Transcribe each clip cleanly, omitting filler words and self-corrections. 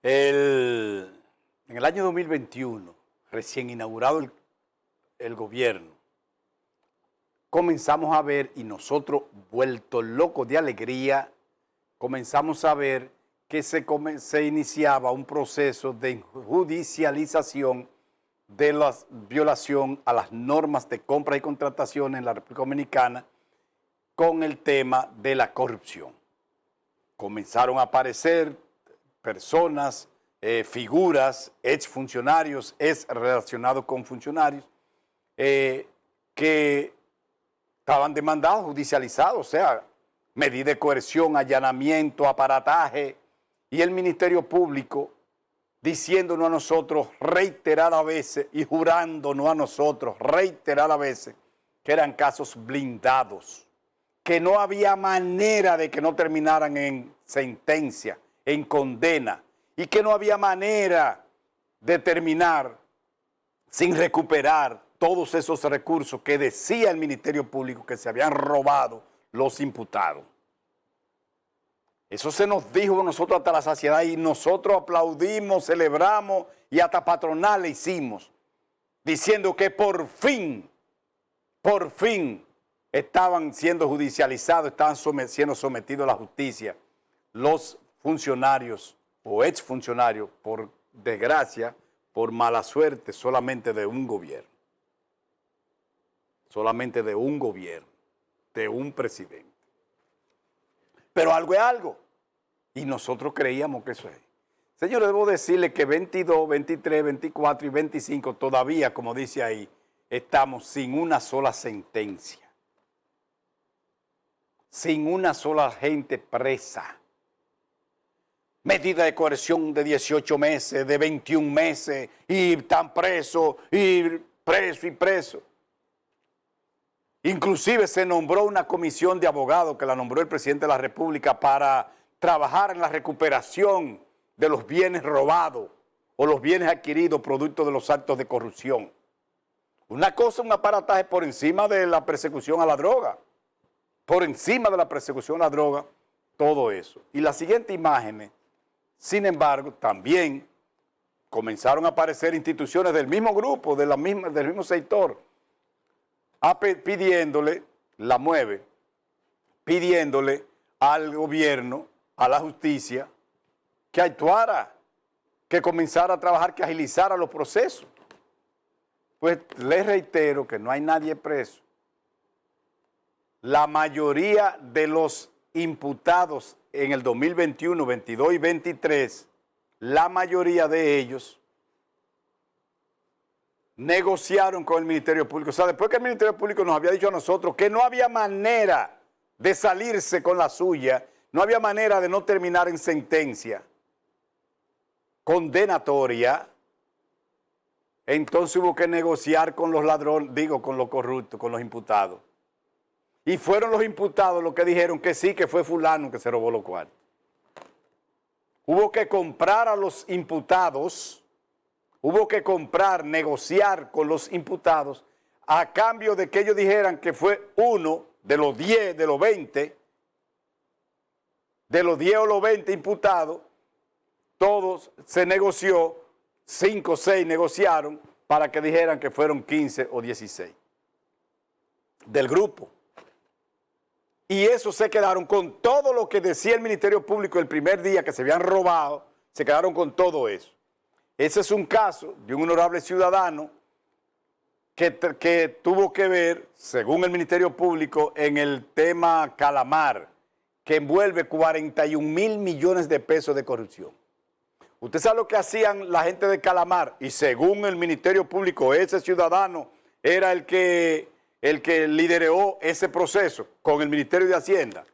En el año 2021, recién inaugurado el gobierno, comenzamos a ver, y nosotros, vueltos locos de alegría, comenzamos a ver que se iniciaba un proceso de judicialización de la violación a las normas de compra y contratación en la República Dominicana con el tema de la corrupción. Comenzaron a aparecer personas, figuras, exfuncionarios, relacionados con funcionarios, que estaban demandados, judicializados, o sea, medida de coerción, allanamiento, aparataje, y el Ministerio Público diciéndonos a nosotros reiteradas veces y jurándonos a nosotros reiteradas veces que eran casos blindados, que no había manera de que no terminaran en sentencia, en condena, y que no había manera de terminar sin recuperar todos esos recursos que decía el Ministerio Público que se habían robado los imputados. Eso se nos dijo a nosotros hasta la saciedad y nosotros aplaudimos, celebramos y hasta patronal le hicimos, diciendo que por fin estaban siendo judicializados, estaban siendo sometidos a la justicia los funcionarios o exfuncionarios, por desgracia, por mala suerte, solamente de un gobierno. Solamente de un gobierno, de un presidente. Pero algo es algo. Y nosotros creíamos que eso es. Señores, debo decirle que 22, 23, 24 y 25 todavía, como dice ahí, estamos sin una sola sentencia. Sin una sola gente presa. Medida de coerción de 18 meses, de 21 meses, y están presos, y preso. Inclusive se nombró una comisión de abogados que la nombró el presidente de la República para trabajar en la recuperación de los bienes robados o los bienes adquiridos producto de los actos de corrupción. Una cosa, un aparataje por encima de la persecución a la droga. Por encima de la persecución a la droga, todo eso. Y las siguientes imágenes, sin embargo, también comenzaron a aparecer instituciones del mismo grupo, del mismo sector, pidiéndole, la mueve, pidiéndole al gobierno, a la justicia, que actuara, que comenzara a trabajar, que agilizara los procesos. Pues les reitero que no hay nadie preso. La mayoría de los imputados en el 2021, 22 y 23, la mayoría de ellos negociaron con el Ministerio Público. O sea, después que el Ministerio Público nos había dicho a nosotros que no había manera de salirse con la suya, no había manera de no terminar en sentencia condenatoria, entonces hubo que negociar con los ladrones, con los corruptos, con los imputados. Y fueron los imputados los que dijeron que sí, que fue fulano que se robó los cuartos. Hubo que comprar a los imputados, hubo que negociar con los imputados a cambio de que ellos dijeran que fue uno de los 10, de los 20, de los 10 o los 20 imputados, todos se negoció, 5 o 6 negociaron para que dijeran que fueron 15 o 16 del grupo. Y eso se quedaron con todo lo que decía el Ministerio Público el primer día que se habían robado, se quedaron con todo eso. Ese es un caso de un honorable ciudadano que tuvo que ver, según el Ministerio Público, en el tema Calamar, que envuelve 41 mil millones de pesos de corrupción. Usted sabe lo que hacían la gente de Calamar, y según el Ministerio Público, ese ciudadano era el que lideró ese proceso con el Ministerio de Hacienda.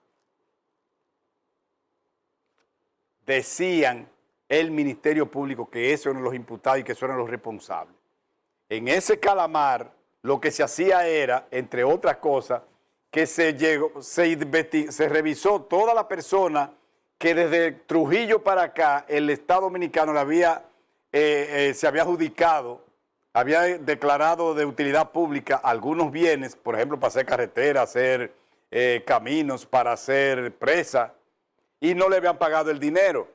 Decían el Ministerio Público que esos eran los imputados y que esos eran los responsables. En ese Calamar lo que se hacía era, entre otras cosas, que se revisó toda la persona que desde Trujillo para acá el Estado Dominicano se había adjudicado, había declarado de utilidad pública algunos bienes, por ejemplo, para hacer carreteras, hacer caminos, para hacer presas, y no le habían pagado el dinero.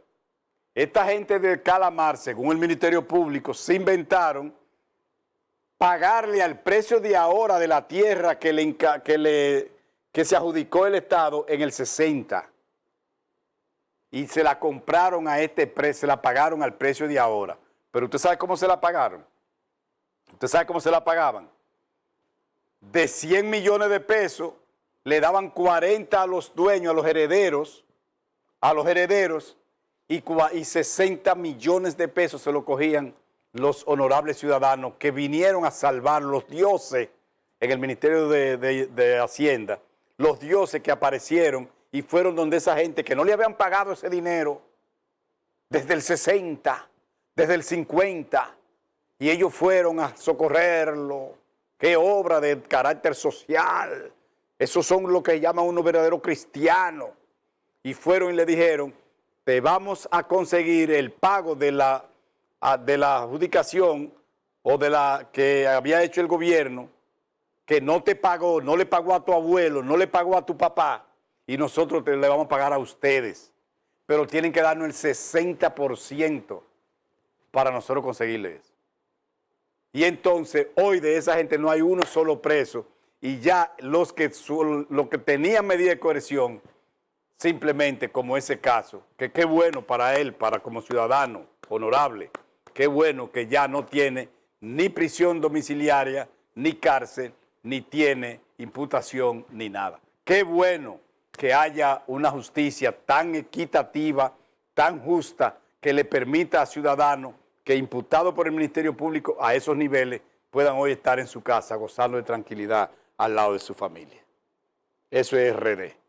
esta gente de Calamar, según el Ministerio Público, se inventaron pagarle al precio de ahora de la tierra que se adjudicó el Estado en el 60. Y se la compraron a este precio, se la pagaron al precio de ahora. Pero usted sabe cómo se la pagaron. Usted sabe cómo se la pagaban. De 100 millones de pesos, le daban 40 a los dueños, a los herederos, y 60 millones de pesos se lo cogían los honorables ciudadanos que vinieron a salvar los dioses en el Ministerio de Hacienda, los dioses que aparecieron y fueron donde esa gente que no le habían pagado ese dinero desde el 60, desde el 50, y ellos fueron a socorrerlo. Qué obra de carácter social. Esos son lo que llaman unos verdaderos cristianos. Y fueron y le dijeron, te vamos a conseguir el pago de la adjudicación o de la que había hecho el gobierno, que no te pagó, no le pagó a tu abuelo, no le pagó a tu papá, y nosotros le vamos a pagar a ustedes. Pero tienen que darnos el 60% para nosotros conseguirle eso. Y entonces, hoy de esa gente no hay uno solo preso, y ya los que tenían medida de coerción, simplemente como ese caso, que qué bueno para él, para como ciudadano honorable, qué bueno que ya no tiene ni prisión domiciliaria, ni cárcel, ni tiene imputación, ni nada. Qué bueno que haya una justicia tan equitativa, tan justa, que le permita a ciudadanos que imputados por el Ministerio Público a esos niveles puedan hoy estar en su casa gozando de tranquilidad al lado de su familia. Eso es RD.